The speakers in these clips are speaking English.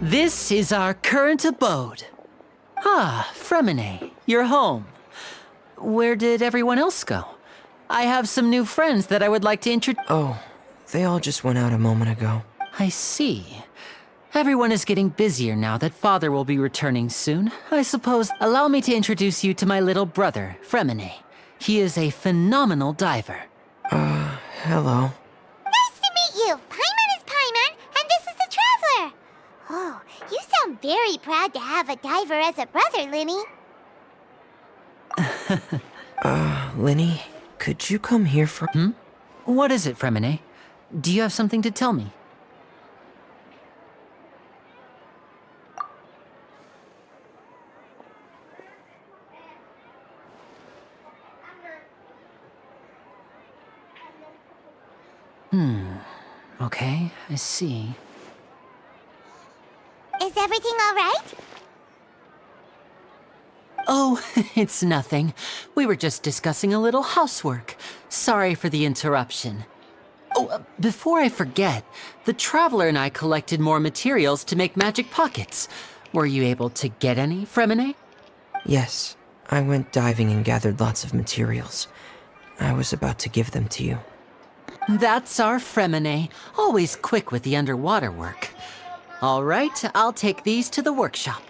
This is our current abode. Ah, Fremine, you're home. Where did everyone else go? I have some new friends that I would like to introduce. Oh, they all just went out a moment ago. I see. Everyone is getting busier now that Father will be returning soon. I suppose. Allow me to introduce you to my little brother, Fremine. He is a phenomenal diver. Hello. Nice to meet you! Paimon is Paimon, and this is the Traveler! Oh, you sound very proud to have a diver as a brother, Linny. Linny, could you come here for— What is it, Fremine? Do you have something to tell me? Okay, I see. Is everything all right? Oh, it's nothing. We were just discussing a little housework. Sorry for the interruption. Oh, before I forget, the Traveler and I collected more materials to make magic pockets. Were you able to get any, Fremine? Yes, I went diving and gathered lots of materials. I was about to give them to you. That's our Fremine, always quick with the underwater work. All right, I'll take these to the workshop.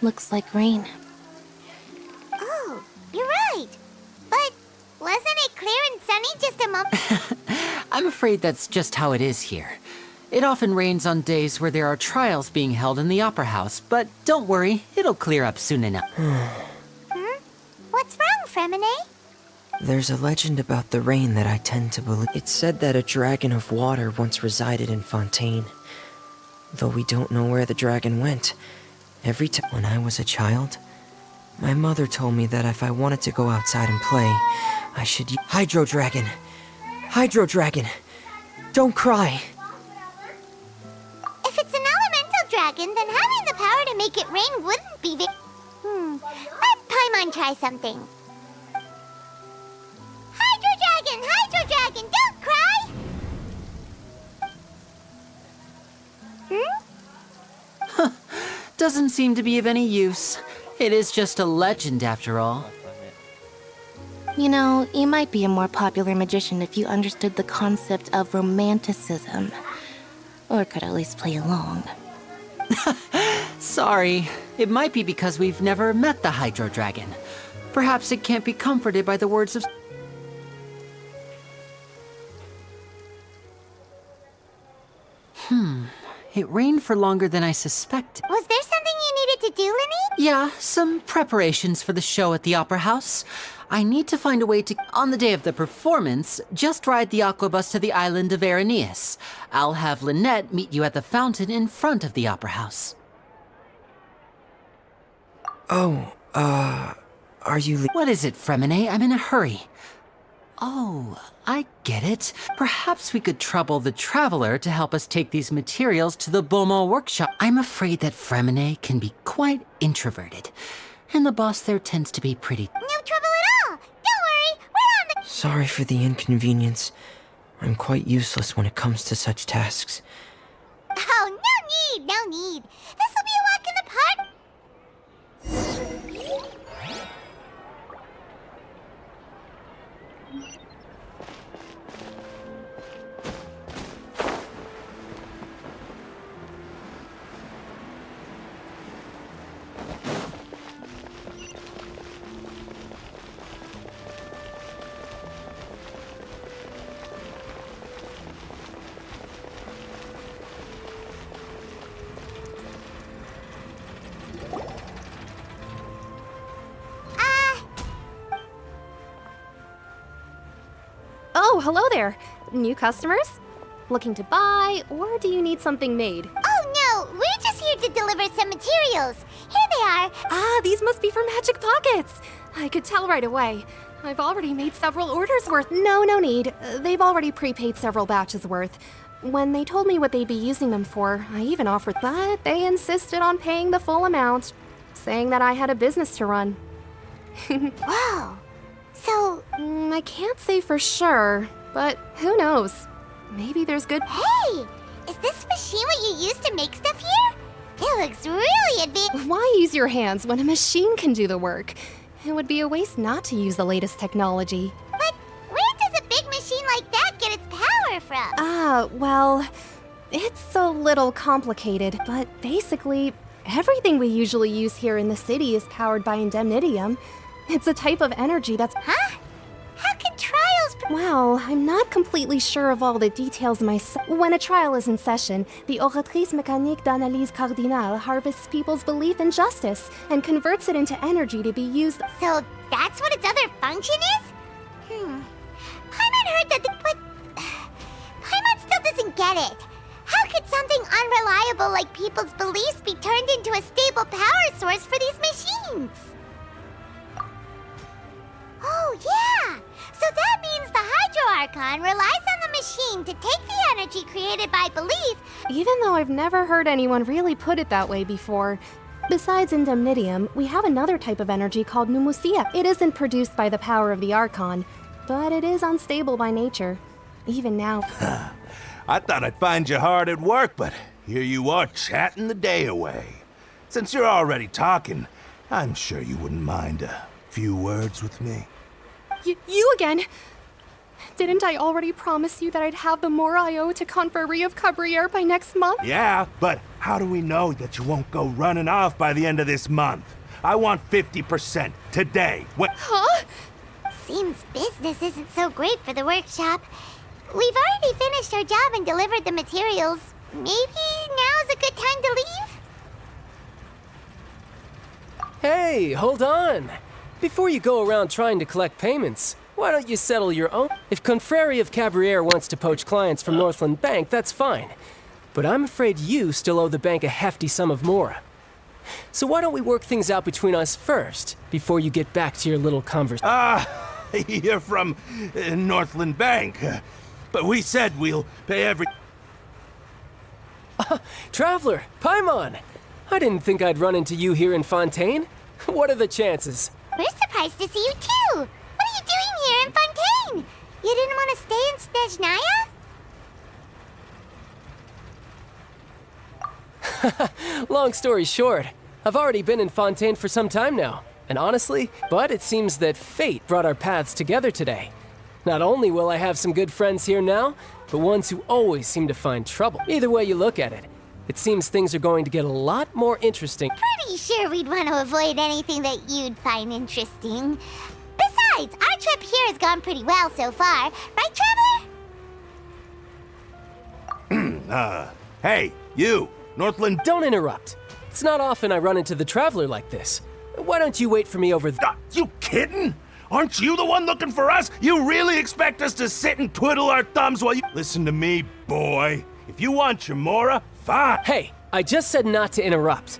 Looks like rain. Oh, you're right. But wasn't it clear and sunny just a moment? I'm afraid that's just how it is here. It often rains on days where there are trials being held in the Opera House, but don't worry, it'll clear up soon enough. What's wrong, Fremine? There's a legend about the rain that I tend to believe. It's said that a dragon of water once resided in Fontaine. Though we don't know where the dragon went. Every time when I was a child, my mother told me that if I wanted to go outside and play, I should use Hydro Dragon! Hydro Dragon! Don't cry! If it's an elemental dragon, then having the power to make it rain wouldn't be Let Paimon try something. Hydro Dragon, don't cry! Doesn't seem to be of any use. It is just a legend after all. You know, you might be a more popular magician if you understood the concept of romanticism. Or could at least play along. Sorry, it might be because we've never met the Hydro Dragon. Perhaps it can't be comforted by the words of... It rained for longer than I suspected. Was there something you needed to do, Linny? Yeah, some preparations for the show at the Opera House. I need to find a way to... On the day of the performance, just ride the aquabus to the island of Aeneas. I'll have Lynette meet you at the fountain in front of the Opera House. Oh, are you What is it, Fremine? I'm in a hurry. Oh, I get it. Perhaps we could trouble the Traveler to help us take these materials to the Beaumont workshop. I'm afraid that Fremine can be quite introverted, and the boss there tends to be pretty... No trouble at all! Don't worry, we're on the... Sorry for the inconvenience. I'm quite useless when it comes to such tasks. Oh, no need. This will be a walk in the park. Oh, hello there. New customers? Looking to buy, or do you need something made? Oh no, we're just here to deliver some materials. Here they are. Ah, these must be for Magic Pockets. I could tell right away. I've already made several orders worth. No need. They've already prepaid several batches worth. When they told me what they'd be using them for, I even offered, but they insisted on paying the full amount, saying that I had a business to run. Whoa. So, I can't say for sure, but who knows? Maybe there's good. hey! Is this machine what you use to make stuff here? It looks really advanced. Why use your hands when a machine can do the work? It would be a waste not to use the latest technology. But where does a big machine like that get its power from? Well, it's a little complicated, but basically, everything we usually use here in the city is powered by indemnitium. It's a type of energy that's. Huh? How can trials... Well, I'm not completely sure of all the details myself. When a trial is in session, the Oratrice Mécanique d'Analyse Cardinale harvests people's belief in justice and converts it into energy to be used. So that's what its other function is? Paimon heard that but... Paimon still doesn't get it. How could something unreliable like people's beliefs be turned into a stable power source for these machines? Oh, yeah! So that means the Hydro Archon relies on the machine to take the energy created by belief. Even though I've never heard anyone really put it that way before. Besides indemnitium, we have another type of energy called pneumosia. It isn't produced by the power of the Archon, but it is unstable by nature. Even now. I thought I'd find you hard at work, but here you are chatting the day away. Since you're already talking, I'm sure you wouldn't mind a few words with me. You again? Didn't I already promise you that I'd have the more I owe to Confrérie of Cabriere by next month? Yeah, but how do we know that you won't go running off by the end of this month? I want 50% today. What? Huh? Seems business isn't so great for the workshop. We've already finished our job and delivered the materials. Maybe now's a good time to leave? Hey, hold on. Before you go around trying to collect payments, why don't you settle your own? If Confrérie of Cabriere wants to poach clients from Northland Bank, that's fine. But I'm afraid you still owe the bank a hefty sum of mora. So why don't we work things out between us first, before you get back to your little conversation? You're from Northland Bank. But we said we'll pay every... Traveler, Paimon! I didn't think I'd run into you here in Fontaine. What are the chances? We're surprised to see you too. What are you doing here in Fontaine? You didn't want to stay in Snezhnaya? Long story short, I've already been in Fontaine for some time now. And honestly, but it seems that fate brought our paths together today. Not only will I have some good friends here now, but ones who always seem to find trouble. Either way you look at it, it seems things are going to get a lot more interesting. Pretty sure we'd want to avoid anything that you'd find interesting. Besides, our trip here has gone pretty well so far. Right, Traveler? Hey, you, Northland... Don't interrupt. It's not often I run into the Traveler like this. Why don't you wait for me over there? You kidding? Aren't you the one looking for us? You really expect us to sit and twiddle our thumbs while you... Listen to me, boy. If you want your mora, fine. Hey, I just said not to interrupt.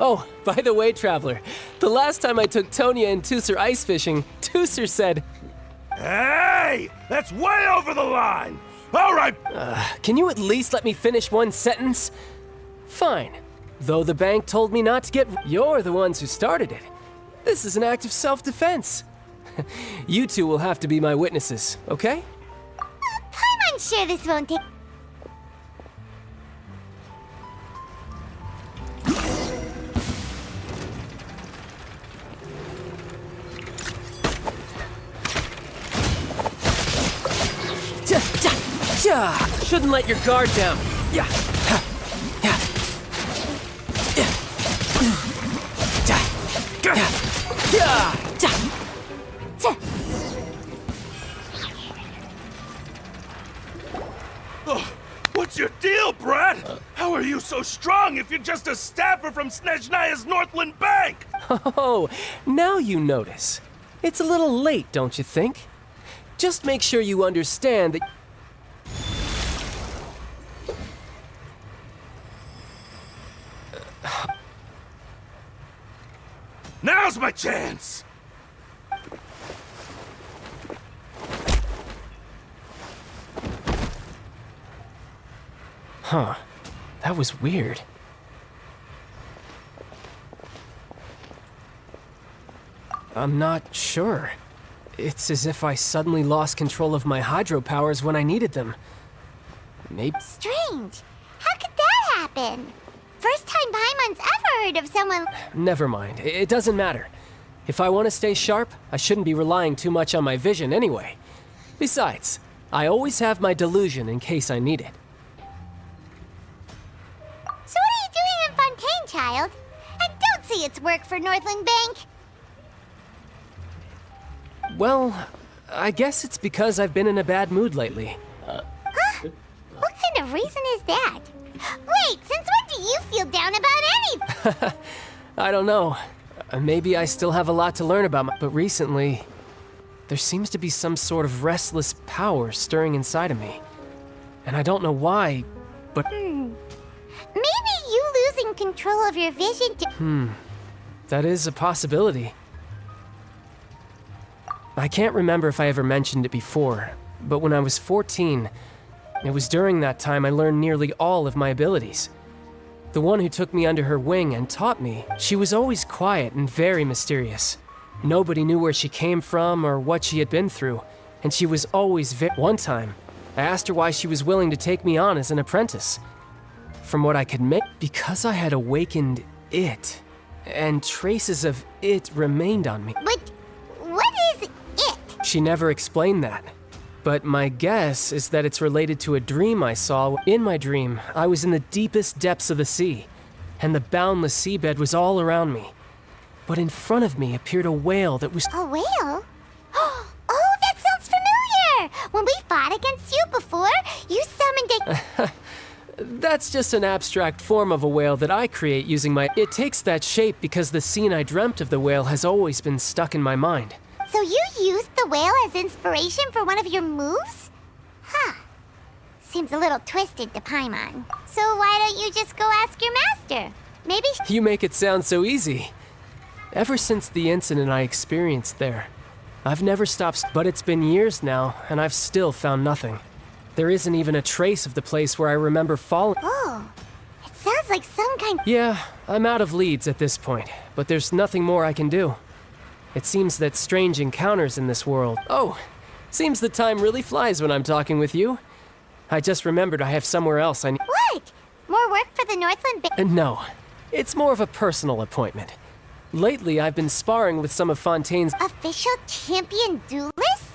Oh, by the way, Traveler, the last time I took Tonya and Tusser ice fishing, Tusser said... Hey! That's way over the line! All right! Can you at least let me finish one sentence? Fine. Though the bank told me not to get... You're the ones who started it. This is an act of self-defense. You two will have to be my witnesses, okay? I'm unsure this won't take... Shouldn't let your guard down. Yeah. What's your deal, Brad? How are you so strong if you're just a staffer from Snezhnaya's Northland Bank? Oh, now you notice. It's a little late, don't you think? Just make sure you understand that... Now's my chance! Huh. That was weird. I'm not sure. It's as if I suddenly lost control of my hydro powers when I needed them. Maybe. Strange. How could that happen? First time Paimon's ever heard of someone. Never mind. It doesn't matter. If I want to stay sharp, I shouldn't be relying too much on my vision anyway. Besides, I always have my delusion in case I need it. So what are you doing in Fontaine, child? I don't see its work for Northland Bank. Well, I guess it's because I've been in a bad mood lately. Huh? What kind of reason is that? Wait, since when do you feel down about anything? I don't know. Maybe I still have a lot to learn about but recently, there seems to be some sort of restless power stirring inside of me. And I don't know why, but... Maybe you losing control of your vision that is a possibility. I can't remember if I ever mentioned it before, but when I was 14, it was during that time I learned nearly all of my abilities. The one who took me under her wing and taught me, she was always quiet and very mysterious. Nobody knew where she came from or what she had been through, and she was always One time, I asked her why she was willing to take me on as an apprentice. From what I could make, because I had awakened it, and traces of it remained on me. But what is it? She never explained that. But my guess is that it's related to a dream I saw. In my dream, I was in the deepest depths of the sea, and the boundless seabed was all around me. But in front of me appeared a whale that was... A whale? Oh, that sounds familiar! When we fought against you before, you summoned a... That's just an abstract form of a whale that I create using my... It takes that shape because the scene I dreamt of the whale has always been stuck in my mind. So you used the whale as inspiration for one of your moves? Huh. Seems a little twisted to Paimon. So why don't you just go ask your master? Maybe... You make it sound so easy. Ever since the incident I experienced there, I've never stopped, but it's been years now, and I've still found nothing. There isn't even a trace of the place where I remember falling. Oh, it sounds like some kind... Yeah, I'm out of leads at this point, but there's nothing more I can do. It seems that strange encounters in this world... Oh, seems the time really flies when I'm talking with you. I just remembered I have somewhere else I need... What? More work for the Northland Bank? No, it's more of a personal appointment. Lately, I've been sparring with some of Fontaine's... Official champion duelists?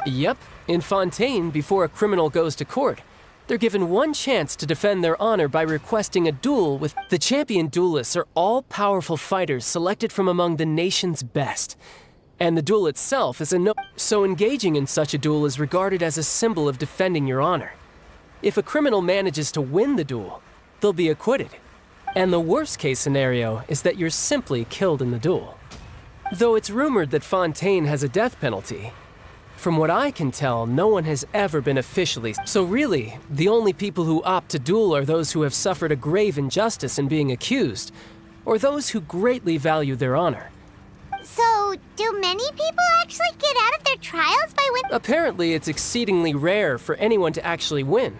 Yep. In Fontaine, before a criminal goes to court, they're given one chance to defend their honor by requesting a duel with... The champion duelists are all-powerful fighters selected from among the nation's best. And the duel itself is So engaging in such a duel is regarded as a symbol of defending your honor. If a criminal manages to win the duel, they'll be acquitted. And the worst-case scenario is that you're simply killed in the duel. Though it's rumored that Fontaine has a death penalty, from what I can tell, no one has ever been officially... So really, the only people who opt to duel are those who have suffered a grave injustice in being accused, or those who greatly value their honor. So, do many people actually get out of their trials by winning? Apparently, it's exceedingly rare for anyone to actually win.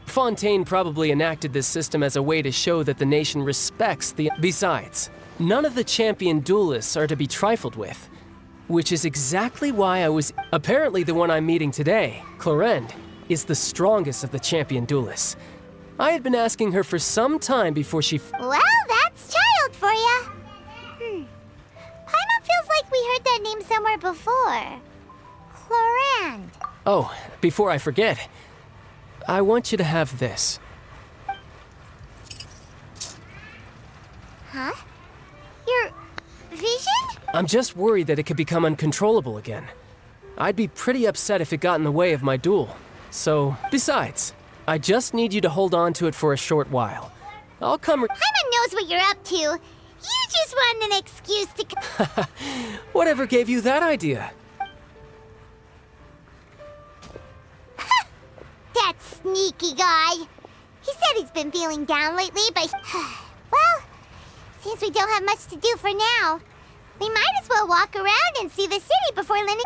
Fontaine probably enacted this system as a way to show that the nation respects the... Besides, none of the champion duelists are to be trifled with. Which is exactly why I was... Apparently the one I'm meeting today, Clorinde, is the strongest of the champion duelists. I had been asking her for some time before she... Well, that's child for ya. Paimon feels like we heard that name somewhere before. Clorinde. Oh, before I forget, I want you to have this. Huh? Your vision? I'm just worried that it could become uncontrollable again. I'd be pretty upset if it got in the way of my duel. So, besides, I just need you to hold on to it for a short while. I'll come... Paimon knows what you're up to. You just want an excuse to... Whatever gave you that idea? That sneaky guy. He said he's been feeling down lately, but... Well, since we don't have much to do for now, we might as well walk around and see the city before Lenny...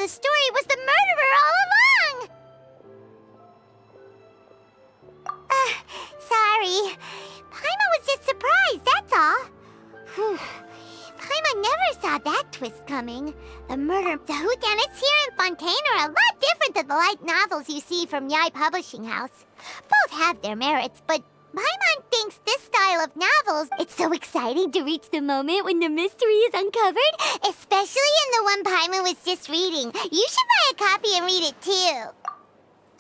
the story was the murderer all along! Sorry. Paimon was just surprised, that's all. Whew. Paimon never saw that twist coming. The murder of the whodunits here in Fontaine are a lot different than the light novels you see from Yai Publishing House. Both have their merits, but Paimon thinks this style of novels, it's so exciting to reach the moment when the mystery is uncovered, especially in the one Paimon was just reading. You should buy a copy and read it too.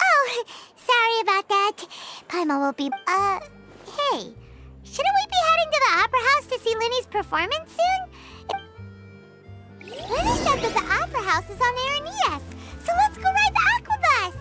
Oh, sorry about that. Paimon will be, hey. Shouldn't we be heading to the Opera House to see Linny's performance soon? Linny said that the Opera House is on Arenias, so let's go ride the Aquabus!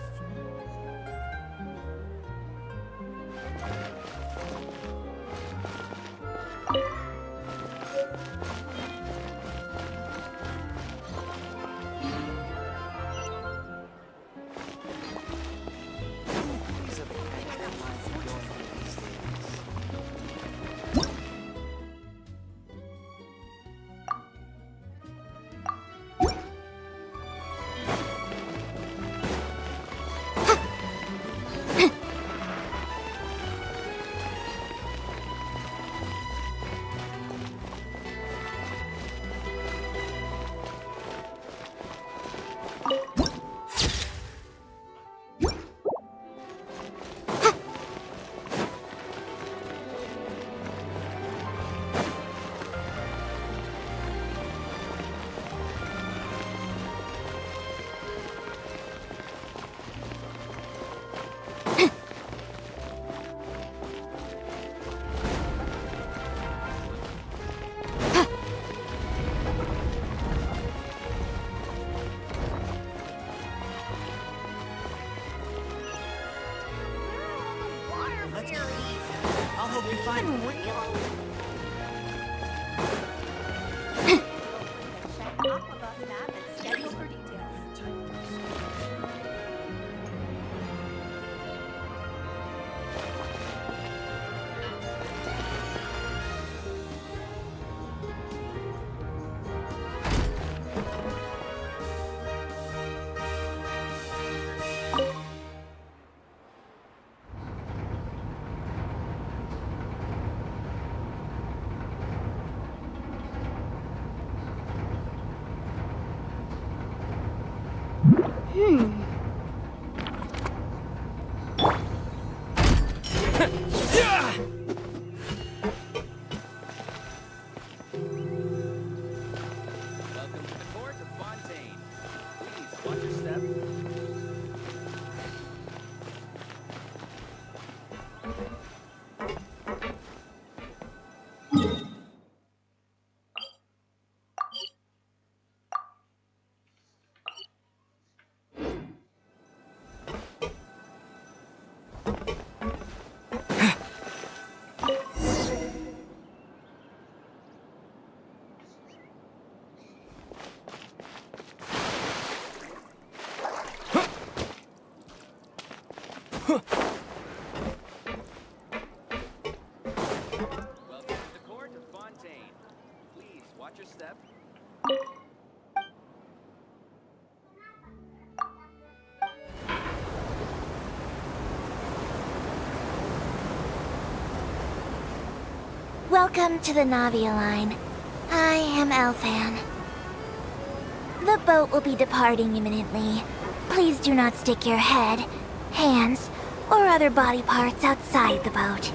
Welcome to the court of Fontaine. Please watch your step. Welcome to the court of Fontaine. Please watch your step. Welcome to the Navia line. I am Elfan. The boat will be departing imminently. Please do not stick your head, hands, or other body parts outside the boat.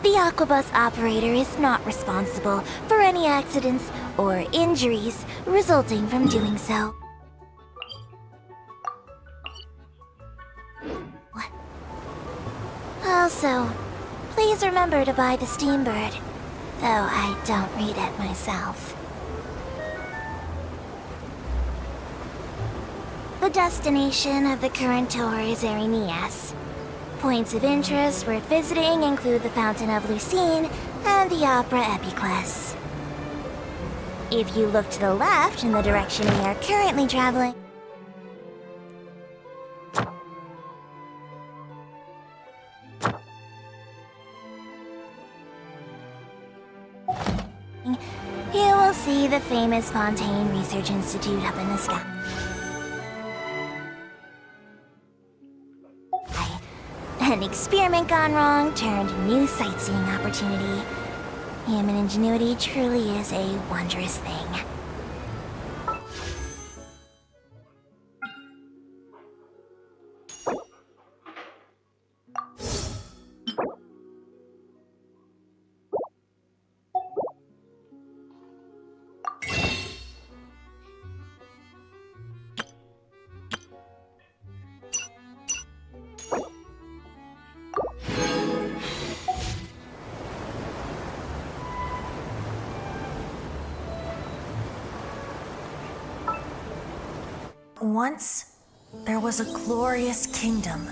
The Aquabus operator is not responsible for any accidents or injuries resulting from doing so. Also, please remember to buy the Steambird, though I don't read it myself. The destination of the current tour is Arenias. Points of interest worth visiting include the Fountain of Lucine and the Opera Epiclese. If you look to the left in the direction we are currently traveling, you will see the famous Fontaine Research Institute up in the sky. An experiment gone wrong turned new sightseeing opportunity. Human ingenuity truly is a wondrous thing. Once, there was a glorious kingdom.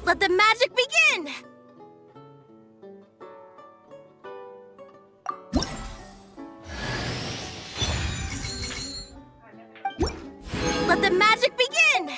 Let the magic begin! Let the magic begin!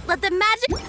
Let the magic...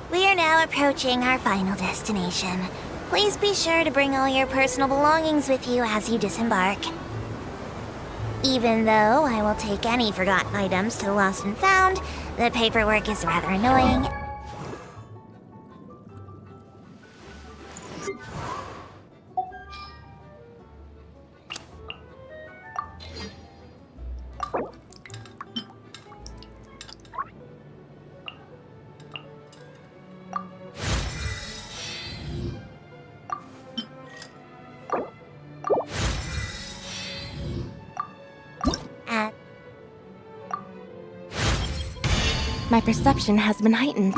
We are now approaching our final destination. Please be sure to bring all your personal belongings with you as you disembark. Even though I will take any forgotten items to the Lost and Found, the paperwork is rather annoying. My perception has been heightened.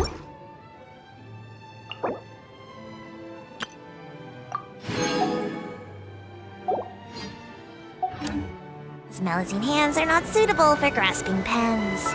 His Melusine hands are not suitable for grasping pens.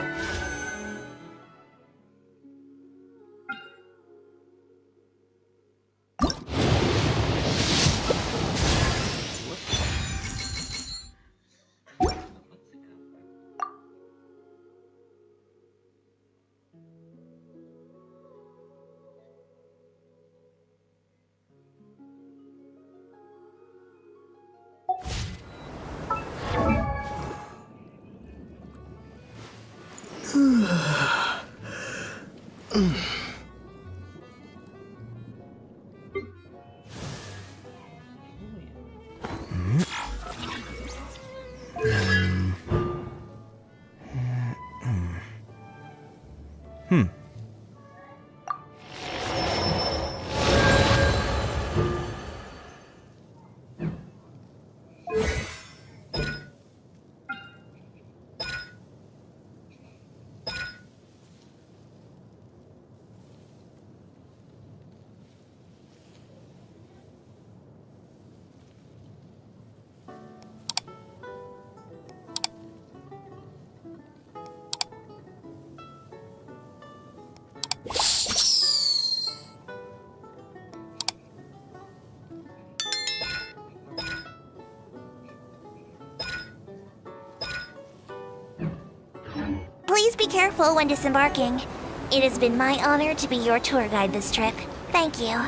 Please be careful when disembarking. It has been my honor to be your tour guide this trip. Thank you.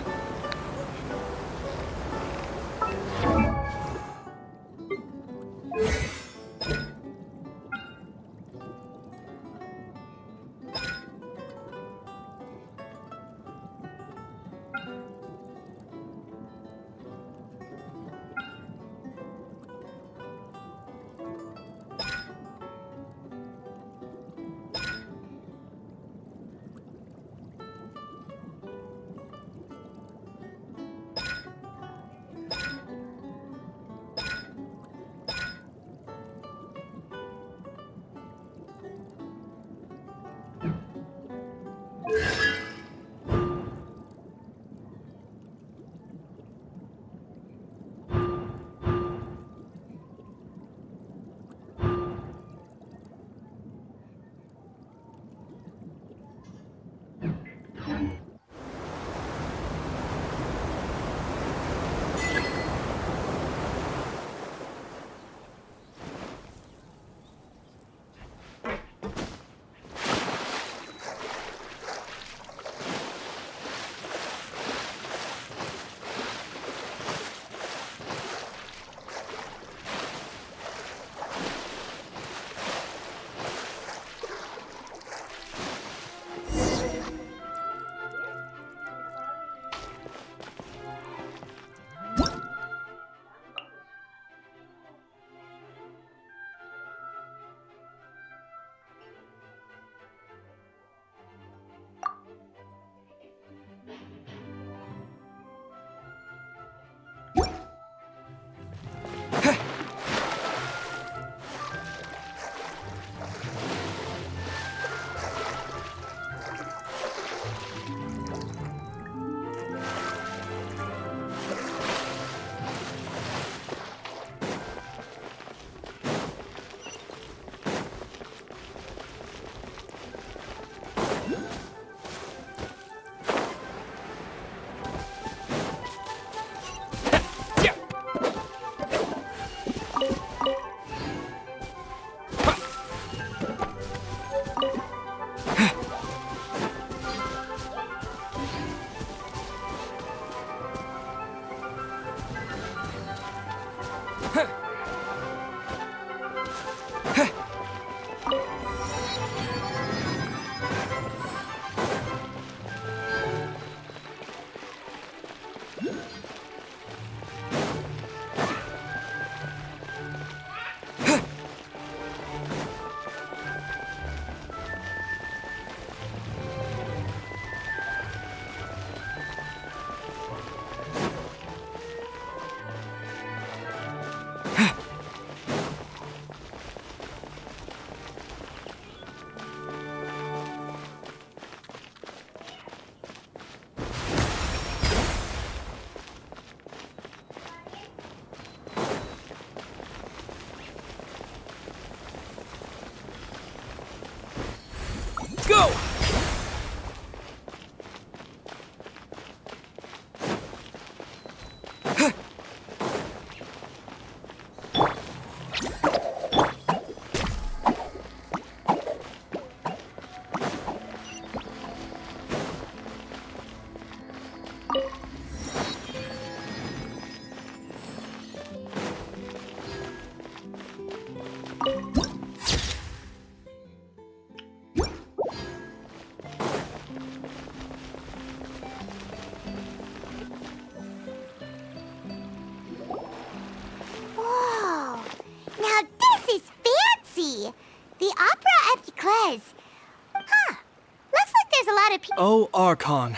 O Archon,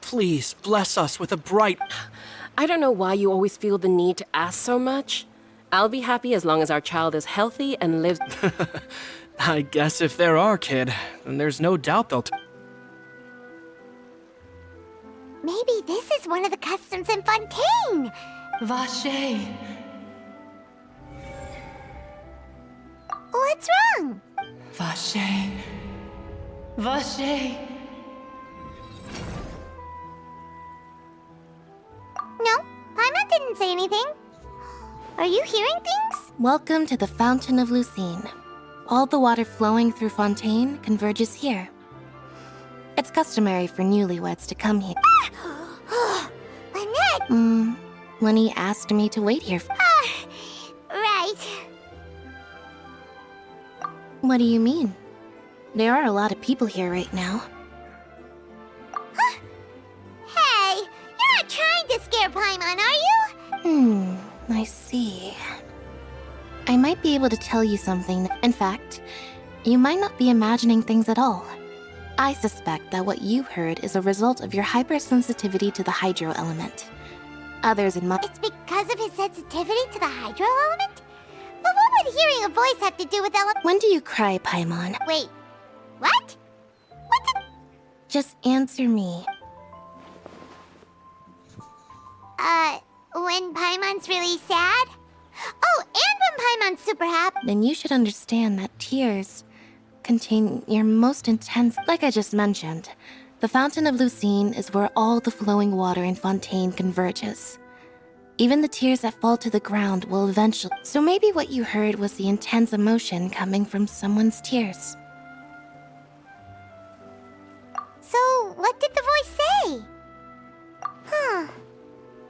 please bless us with a bright... I don't know why you always feel the need to ask so much. I'll be happy as long as our child is healthy and lives... I guess if there are, kid, then there's no doubt they'll... Maybe this is one of the customs in Fontaine! Vache. What's wrong? Vache. Vache. No, Paimon didn't say anything. Are you hearing things? Welcome to the Fountain of Lucine. All the water flowing through Fontaine converges here. It's customary for newlyweds to come here. Lynette! Lenny asked me to wait here. Right. What do you mean? There are a lot of people here right now. Hey, you're not trying to scare Paimon, are you? I see. I might be able to tell you something. In fact, you might not be imagining things at all. I suspect that what you heard is a result of your hypersensitivity to the hydro element. Others in my... It's because of his sensitivity to the hydro element? But what would hearing a voice have to do with When do you cry, Paimon? Wait, what? What did... Just answer me. When Paimon's really sad? Oh, and when Paimon's super happy. Then you should understand that tears contain your most intense... Like I just mentioned, the Fountain of Lucine is where all the flowing water in Fontaine converges. Even the tears that fall to the ground will eventually... So maybe what you heard was the intense emotion coming from someone's tears. So, what did the voice say?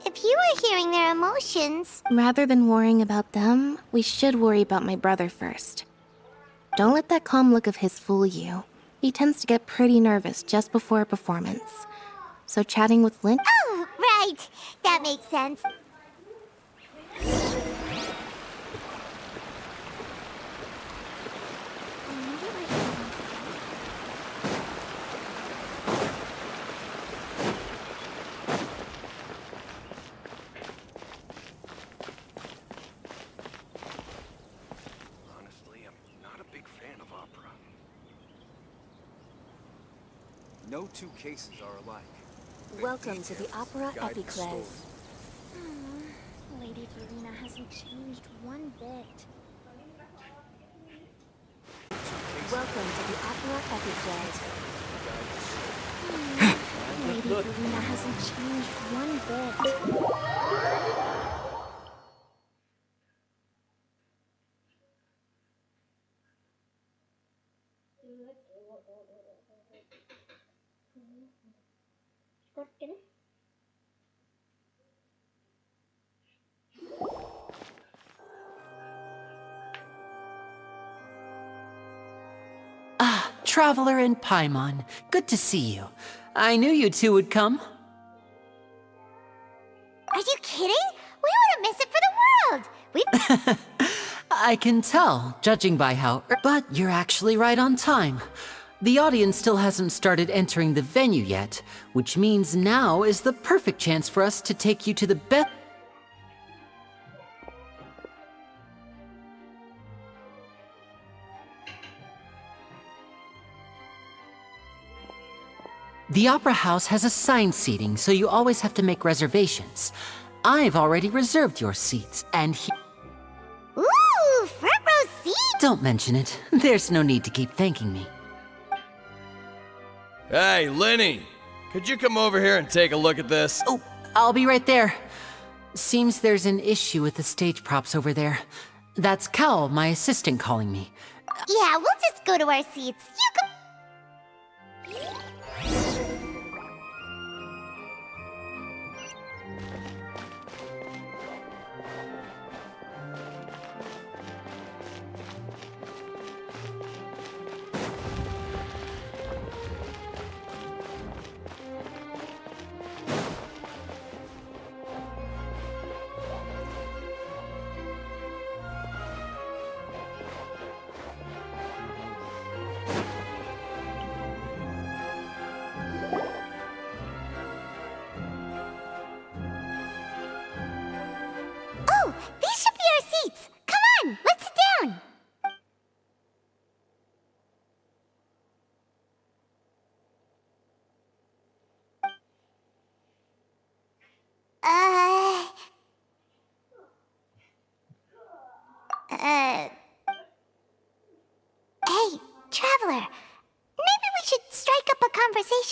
If you were hearing their emotions... Rather than worrying about them, we should worry about my brother first. Don't let that calm look of his fool you. He tends to get pretty nervous just before a performance. So chatting with Lynn... Oh, right. That makes sense. No two cases are alike. Welcome to the Opera Epiclese. Lady Verena hasn't changed one bit. Welcome to the Opera Epiclese. Lady Verena hasn't changed one bit. Traveler and Paimon, good to see you. I knew you two would come. Are you kidding? We wouldn't miss it for the world! I can tell, judging by how... But you're actually right on time. The audience still hasn't started entering the venue yet, which means now is the perfect chance for us to take you to the best... The Opera House has assigned seating, so you always have to make reservations. I've already reserved your seats, and Ooh, front row seat! Don't mention it. There's no need to keep thanking me. Hey, Lenny! Could you come over here and take a look at this? Oh, I'll be right there. Seems there's an issue with the stage props over there. That's Cal, my assistant, calling me. Yeah, we'll just go to our seats. You go...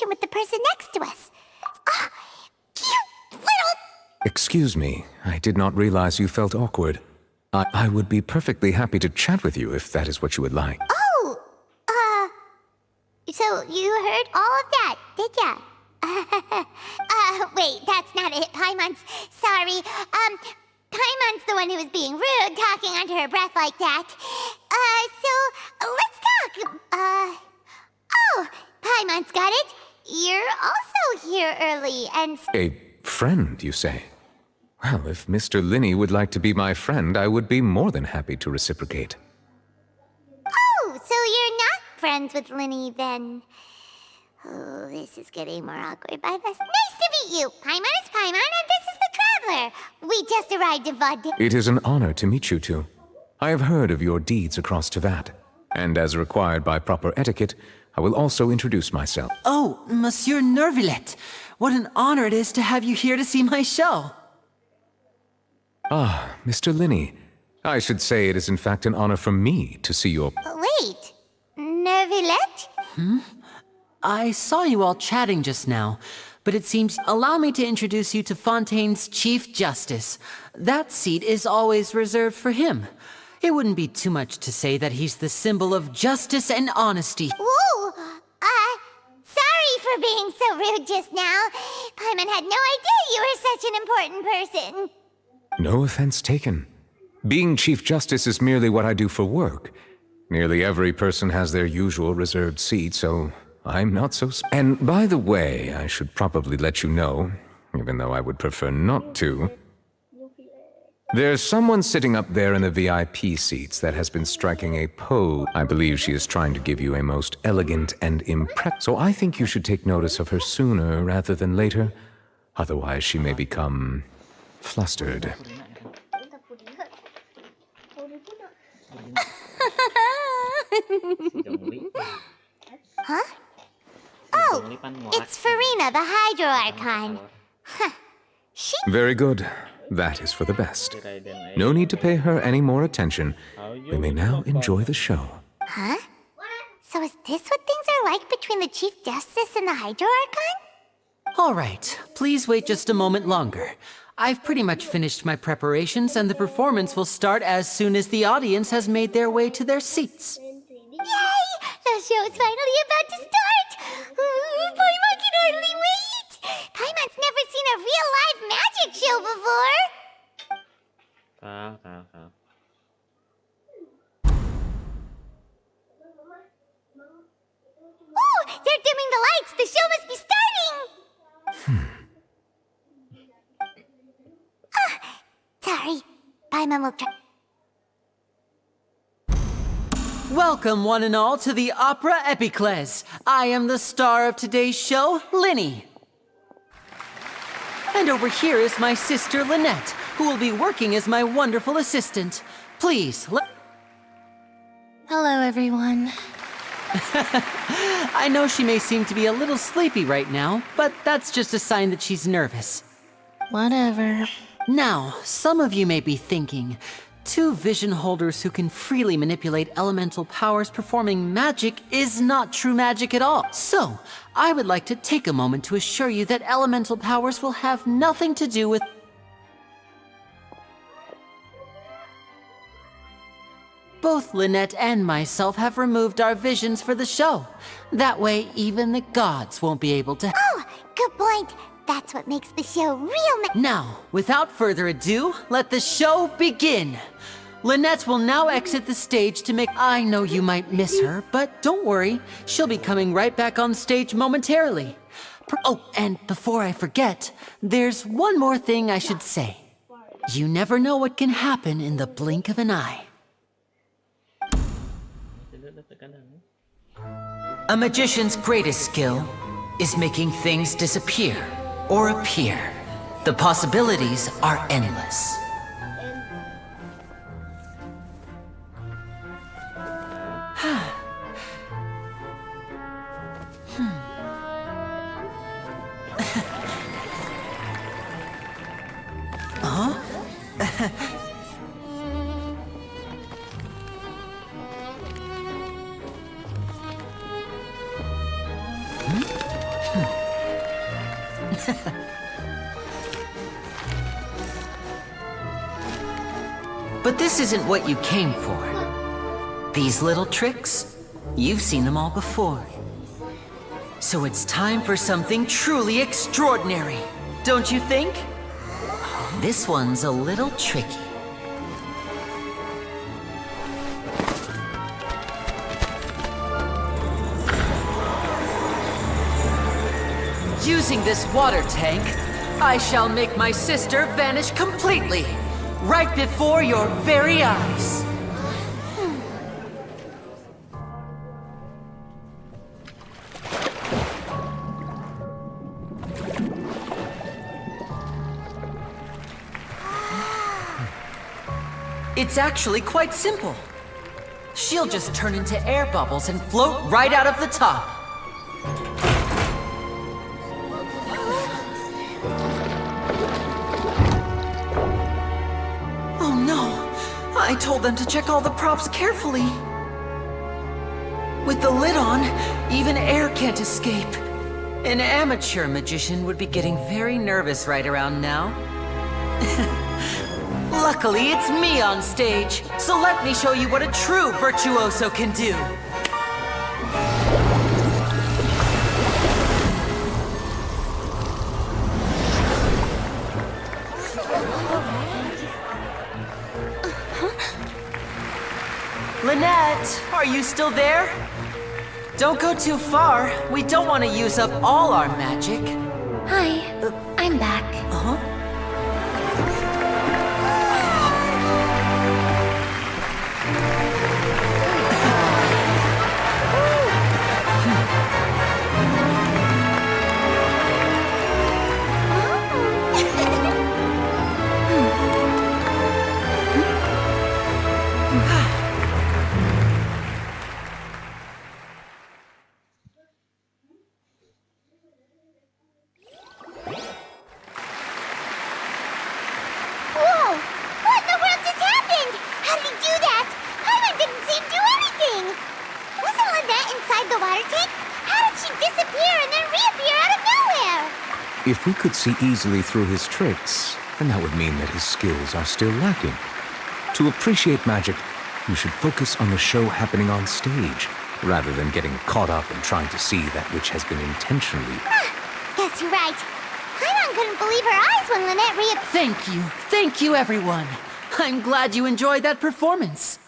conversation with the person next to us. Ah, you little... Excuse me, I did not realize you felt awkward. I would be perfectly happy to chat with you if that is what you would like. Oh, so you heard all of that, did ya? Wait, that's not it. Paimon's sorry. Paimon's the one who was being rude, talking under her breath like that. So, let's talk. Oh, Paimon's got it. You're also here early, and... A friend, you say? Well, if Mr. Linney would like to be my friend, I would be more than happy to reciprocate. Oh, so you're not friends with Linney, then? Oh, this is getting more awkward by the... Nice to meet you! Paimon is Paimon, and this is the Traveler! We just arrived in Vod... It is an honor to meet you two. I have heard of your deeds across Teyvat, and as required by proper etiquette, I will also introduce myself. Oh, Monsieur Nervillet! What an honor it is to have you here to see my show! Ah, Mr. Linney. I should say it is in fact an honor for me to see your... Wait, Nervillet? I saw you all chatting just now, but it seems... Allow me to introduce you to Fontaine's Chief Justice. That seat is always reserved for him. It wouldn't be too much to say that he's the symbol of justice and honesty. Ooh, sorry for being so rude just now. Paimon had no idea you were such an important person. No offense taken. Being Chief Justice is merely what I do for work. Nearly every person has their usual reserved seat, so I'm not so... And by the way, I should probably let you know, even though I would prefer not to. There's someone sitting up there in the VIP seats that has been striking a pose. I believe she is trying to give you a most elegant and impressive... So I think you should take notice of her sooner rather than later. Otherwise, she may become... flustered. Huh? Oh, it's Farina, the Hydro Archon. Huh. Very good. That is for the best. No need to pay her any more attention. We may now enjoy the show. Huh? So is this what things are like between the Chief Justice and the Hydro Archon? All right, please wait just a moment longer. I've pretty much finished my preparations, and the performance will start as soon as the audience has made their way to their seats. Yay! The show's finally about to start! Paimon can hardly wait! Paimon's never seen a real live magic show before! Oh! They're dimming the lights! The show must be starting! Sorry. Paimon will try... Welcome, one and all, to the Opera Epiclese. I am the star of today's show, Linny. And over here is my sister, Lynette, who will be working as my wonderful assistant. Please, Hello, everyone. I know she may seem to be a little sleepy right now, but that's just a sign that she's nervous. Whatever. Now, some of you may be thinking, two vision holders who can freely manipulate elemental powers performing magic is not true magic at all. So, I would like to take a moment to assure you that elemental powers will have nothing to do with... Both Lynette and myself have removed our visions for the show. That way, even the gods won't be able to... Oh, good point. That's what makes the show real Now, without further ado, let the show begin. Lynette will now exit the stage to make... I know you might miss her, but don't worry. She'll be coming right back on stage momentarily. Oh, and before I forget, there's one more thing I should say. You never know what can happen in the blink of an eye. A magician's greatest skill is making things disappear or appear. The possibilities are endless. But this isn't what you came for. These little tricks, you've seen them all before. So it's time for something truly extraordinary, don't you think? This one's a little tricky. Using this water tank, I shall make my sister vanish completely, right before your very eyes. It's actually quite simple. She'll just turn into air bubbles and float right out of the top. Oh no! I told them to check all the props carefully. With the lid on, even air can't escape. An amateur magician would be getting very nervous right around now. Luckily, it's me on stage, so let me show you what a true virtuoso can do. Lynette, are you still there? Don't go too far. We don't want to use up all our magic. Hi, I'm back. Uh-huh. If we could see easily through his tricks, then that would mean that his skills are still lacking. To appreciate magic, you should focus on the show happening on stage, rather than getting caught up in trying to see that which has been intentionally... Guess you're right. Paimon couldn't believe her eyes when Lynette reappeared. Thank you, everyone. I'm glad you enjoyed that performance.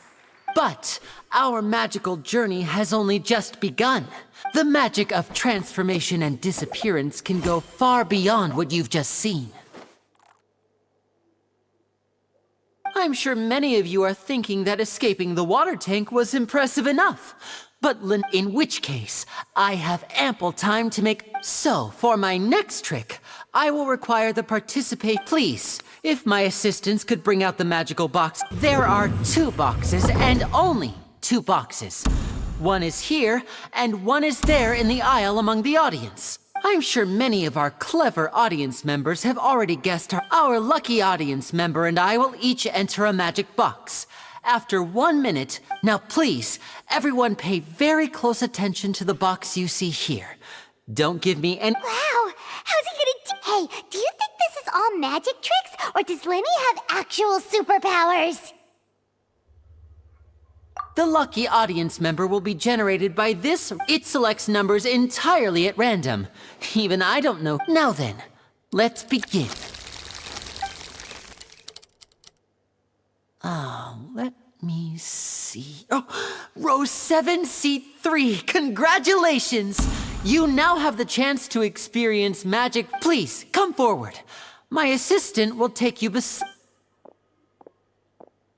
But our magical journey has only just begun. The magic of transformation and disappearance can go far beyond what you've just seen. I'm sure many of you are thinking that escaping the water tank was impressive enough. But in which case, I have ample time to make... So, for my next trick, I will require the participate... Please, if my assistants could bring out the magical box. There are 2 boxes, and only 2 boxes. One is here, and one is there in the aisle among the audience. I'm sure many of our clever audience members have already guessed our lucky audience member and I will each enter a magic box. After 1 minute, now please, everyone pay very close attention to the box you see here. Don't give me any— Wow! How's he gonna Hey, do you think this is all magic tricks, or does Lenny have actual superpowers? The lucky audience member will be generated by this. It selects numbers entirely at random. Even I don't know. Now then, let's begin. Let me see. Oh, row 7, seat 3. Congratulations! You now have the chance to experience magic. Please, come forward. My assistant will take you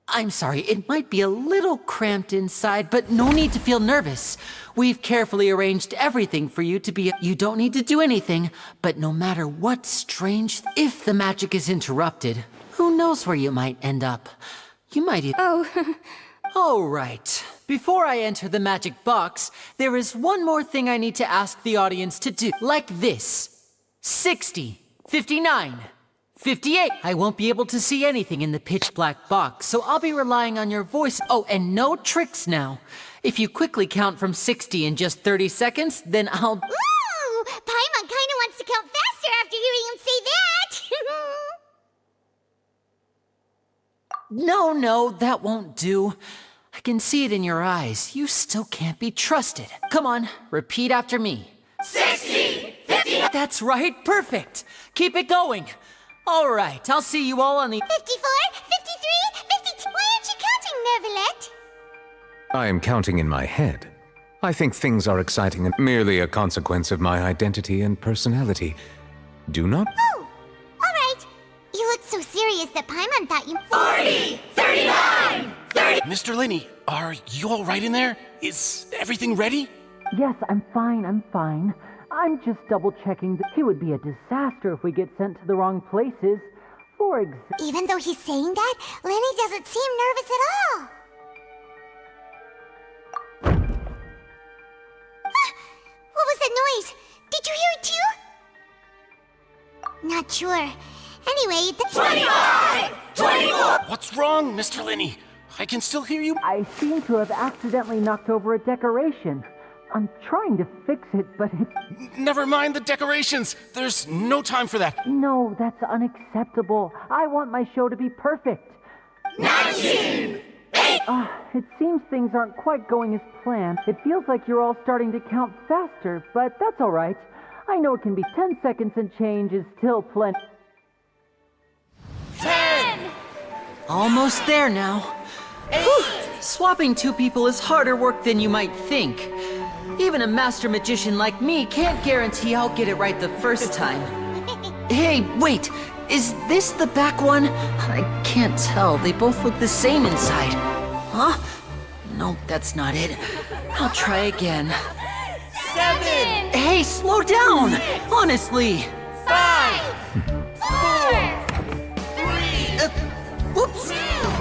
I'm sorry, it might be a little cramped inside, but no need to feel nervous. We've carefully arranged everything for you to be— You don't need to do anything, but no matter what strange— If the magic is interrupted, who knows where you might end up? You might All right. Before I enter the magic box, there is one more thing I need to ask the audience to do. Like this. 60, 59, 58. I won't be able to see anything in the pitch black box, so I'll be relying on your voice. Oh, and no tricks now. If you quickly count from 60 in just 30 seconds, then I'll... Ooh! Paimon kinda wants to count faster after hearing him say that! No, that won't do. I can see it in your eyes. You still can't be trusted. Come on, repeat after me. 60, 50. That's right, perfect. Keep it going. All right, I'll see you all on the 54, 53, 52. Why aren't you counting, Neverlet? I am counting in my head. I think things are exciting and merely a consequence of my identity and personality. Do not... Oh, all right. You looked so serious that Paimon thought you... 40, 39, 30... Mr. Linney, are you all right in there? Is everything ready? Yes, I'm fine. I'm just double-checking that it would be a disaster if we get sent to the wrong places. For example... Even though he's saying that, Lenny doesn't seem nervous at all. What was that noise? Did you hear it too? Not sure. Anyway, 25! 24! What's wrong, Mr. Linney? I can still hear you. I seem to have accidentally knocked over a decoration. I'm trying to fix it, but it's... Never mind the decorations. There's no time for that. No, that's unacceptable. I want my show to be perfect. 19! It seems things aren't quite going as planned. It feels like you're all starting to count faster, but that's all right. I know it can be 10 seconds and change is still plenty. 10! Almost there now. 8! Swapping two people is harder work than you might think. Even a master magician like me can't guarantee I'll get it right the first time. Hey, wait! Is this the back one? I can't tell. They both look the same inside. Huh? Nope, that's not it. I'll try again. 7! Hey, slow down! Honestly! 5! 4! 3! Whoops!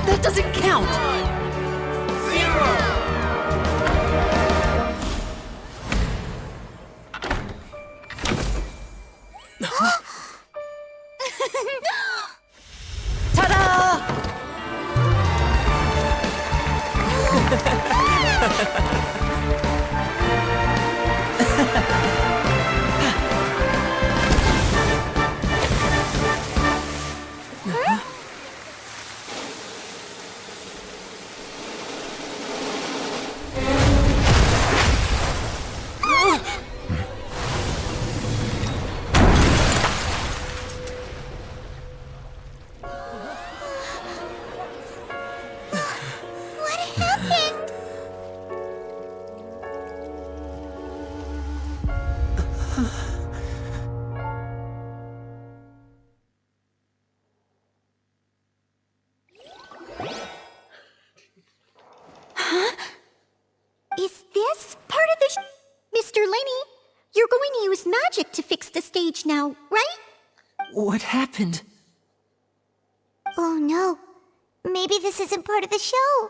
That doesn't count! 0! Ta-da! What happened? Is this part of the Mr. Lenny, you're going to use magic to fix the stage now, right? What happened? Oh no. Maybe this isn't part of the show.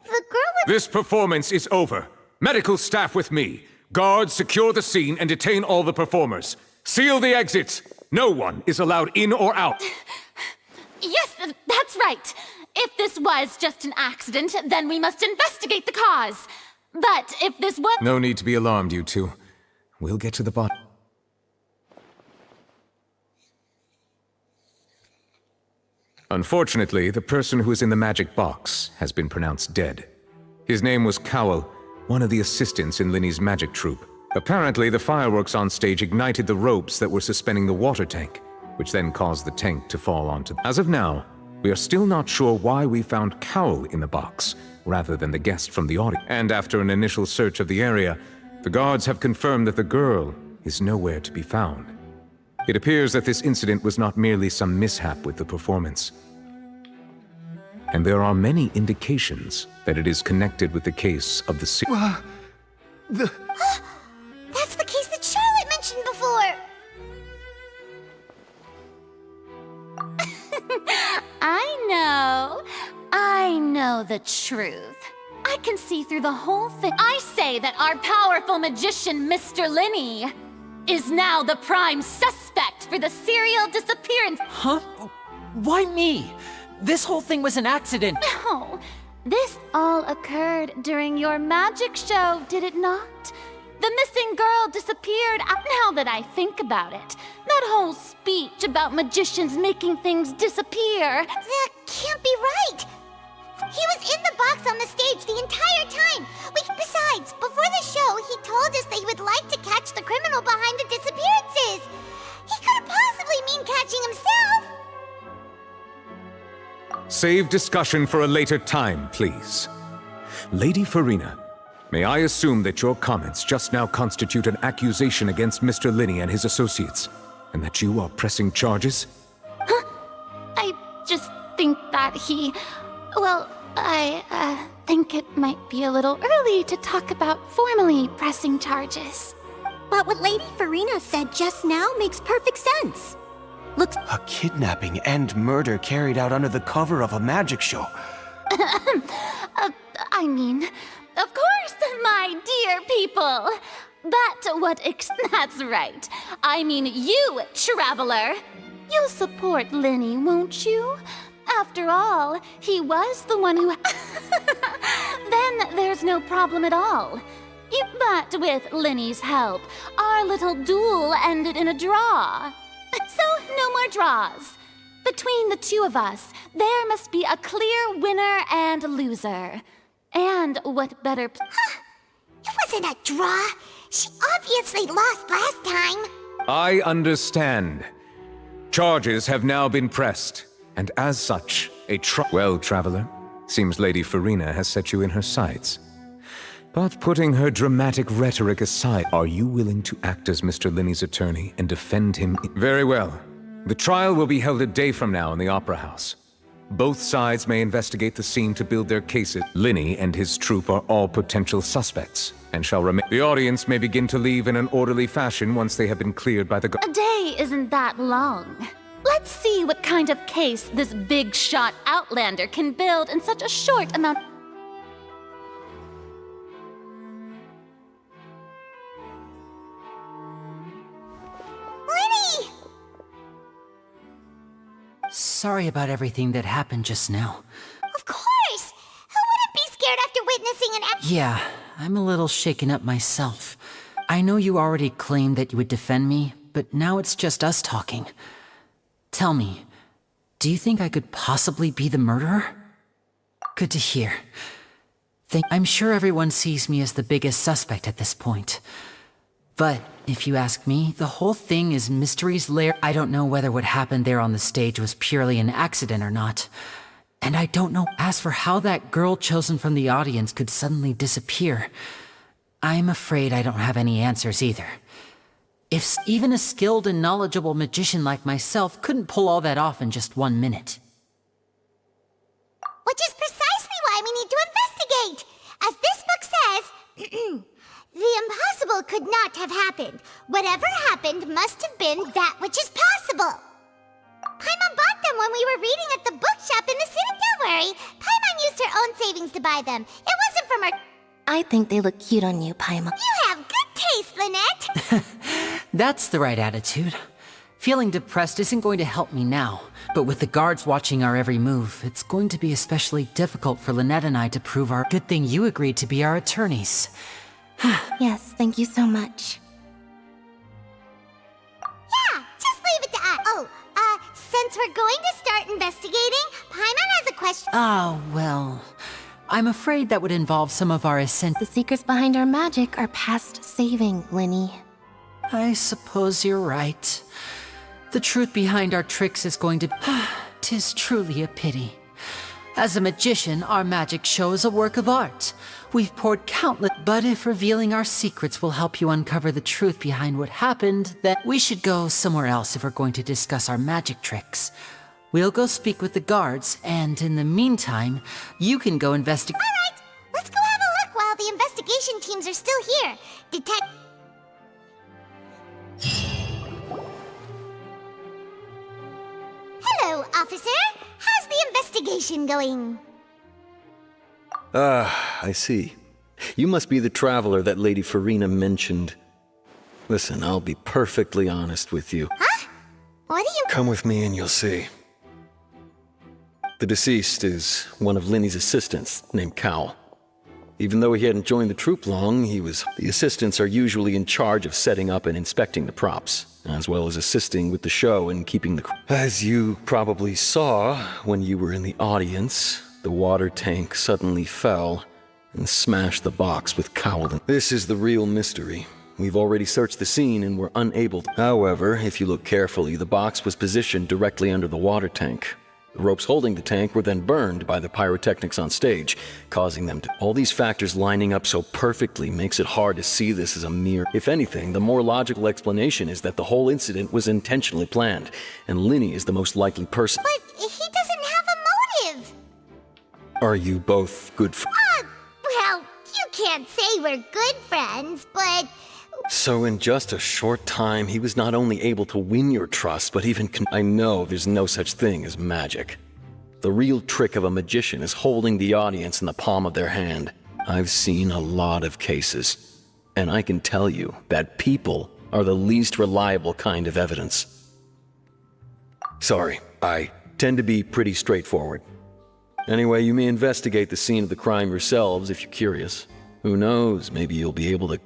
The girl with... This performance is over. Medical staff with me. Guards, secure the scene and detain all the performers. Seal the exits. No one is allowed in or out. Yes, that's right. If this was just an accident, then we must investigate the cause. But if this was... No need to be alarmed, you two. We'll get to the bottom. Unfortunately, the person who is in the magic box has been pronounced dead. His name was Cowell, one of the assistants in Linny's magic troupe. Apparently, the fireworks on stage ignited the ropes that were suspending the water tank, which then caused the tank to fall onto... As of now, we are still not sure why we found Cowell in the box, rather than the guest from the audience. And after an initial search of the area, the guards have confirmed that the girl is nowhere to be found. It appears that this incident was not merely some mishap with the performance. And there are many indications that it is connected with the case of the That's the case that Charlotte mentioned before! I know the truth. I can see through the whole thing. I say that our powerful magician, Mr. Linney, is now the prime suspect for the serial disappearance. Huh? Why me? This whole thing was an accident. No, this all occurred during your magic show, did it not? The missing girl disappeared. Now that I think about it, that whole speech about magicians making things disappear. That can't be He was in the box on the stage the entire time. Besides, before the show, he told us that he would like to catch the criminal behind the disappearances. He couldn't possibly mean catching himself. Save discussion for a later time, please. Lady Farina, may I assume that your comments just now constitute an accusation against Mr. Linney and his associates, and that you are pressing charges? I just think that well, I think it might be a little early to talk about formally pressing charges. But what Lady Farina said just now makes perfect sense. Looks a kidnapping and murder carried out under the cover of a magic show. I mean, of course, my dear people. But that's right. I mean you, traveler. You'll support Linny, won't you? After all, he was the one who... Then there's no problem at all. But with Linny's help, our little duel ended in a draw. So no more draws. Between the two of us, there must be a clear winner and loser. And what better... It wasn't a draw. She obviously lost last time. I understand. Charges have now been pressed, and as such, Well, traveler, seems Lady Farina has set you in her sights. But putting her dramatic rhetoric aside, are you willing to act as Mr. Linney's attorney and defend him? Very well. The trial will be held a day from now in the Opera House. Both sides may investigate the scene to build their cases. Linney and his troupe are all potential suspects, and shall remain. The audience may begin to leave in an orderly fashion once they have been cleared by the A day isn't that long. Let's see what kind of case this big-shot outlander can build in such a short amount. Linny! Sorry about everything that happened just now. Of course! Who wouldn't be scared after witnessing an Yeah, I'm a little shaken up myself. I know you already claimed that you would defend me, but now it's just us talking. Tell me, do you think I could possibly be the murderer? Good to hear. I'm sure everyone sees me as the biggest suspect at this point. But if you ask me, the whole thing is Mystery's lair. I don't know whether what happened there on the stage was purely an accident or not. And I don't know as for how that girl chosen from the audience could suddenly disappear. I'm afraid I don't have any answers either. If even a skilled and knowledgeable magician like myself couldn't pull all that off in just 1 minute. Which is precisely why we need to investigate! As this book says, the impossible could not have happened. Whatever happened must have been that which is possible. Paimon bought them when we were reading at the bookshop in the city. Don't worry, Paimon used her own savings to buy them. It wasn't from her... I think they look cute on you, Paimon. You have good taste, Lynette! That's the right attitude. Feeling depressed isn't going to help me now, but with the guards watching our every move, it's going to be especially difficult for Lynette and I to prove our... Good thing you agreed to be our attorneys. Yes, thank you so much. Yeah, just leave it to us. Since we're going to start investigating, Paimon has a question. Oh, well... I'm afraid that would involve some of our The secrets behind our magic are past saving, Linny. I suppose you're right. The truth behind our tricks is going to... 'Tis truly a pity. As a magician, our magic show is a work of art. We've poured countless... But if revealing our secrets will help you uncover the truth behind what happened, then we should go somewhere else if we're going to discuss our magic tricks. We'll go speak with the guards, and in the meantime, you can go investigate... All right, let's go have a look while the investigation teams are still here. Hello, officer. How's the investigation going? I see. You must be the traveler that Lady Farina mentioned. Listen, I'll be perfectly honest with you. Huh? What do you... Come with me and you'll see. The deceased is one of Linny's assistants, named Cal. Even though he hadn't joined the troupe long, The assistants are usually in charge of setting up and inspecting the props, as well as assisting with the show and keeping the... As you probably saw when you were in the audience, the water tank suddenly fell and smashed the box with Cowell. This is the real mystery. We've already searched the scene and were unable to. However, if you look carefully, the box was positioned directly under the water tank. The ropes holding the tank were then burned by the pyrotechnics on stage, causing them to. All these factors lining up so perfectly makes it hard to see this as a mere. If anything, the more logical explanation is that the whole incident was intentionally planned, and Linny is the most likely person. But he doesn't have a motive. Are you both good Well, you can't say we're good friends, but... So in just a short time, he was not only able to win your trust, but even I know there's no such thing as magic. The real trick of a magician is holding the audience in the palm of their hand. I've seen a lot of cases, and I can tell you that people are the least reliable kind of evidence. Sorry, I tend to be pretty straightforward. Anyway, you may investigate the scene of the crime yourselves if you're curious. Who knows, maybe you'll be able to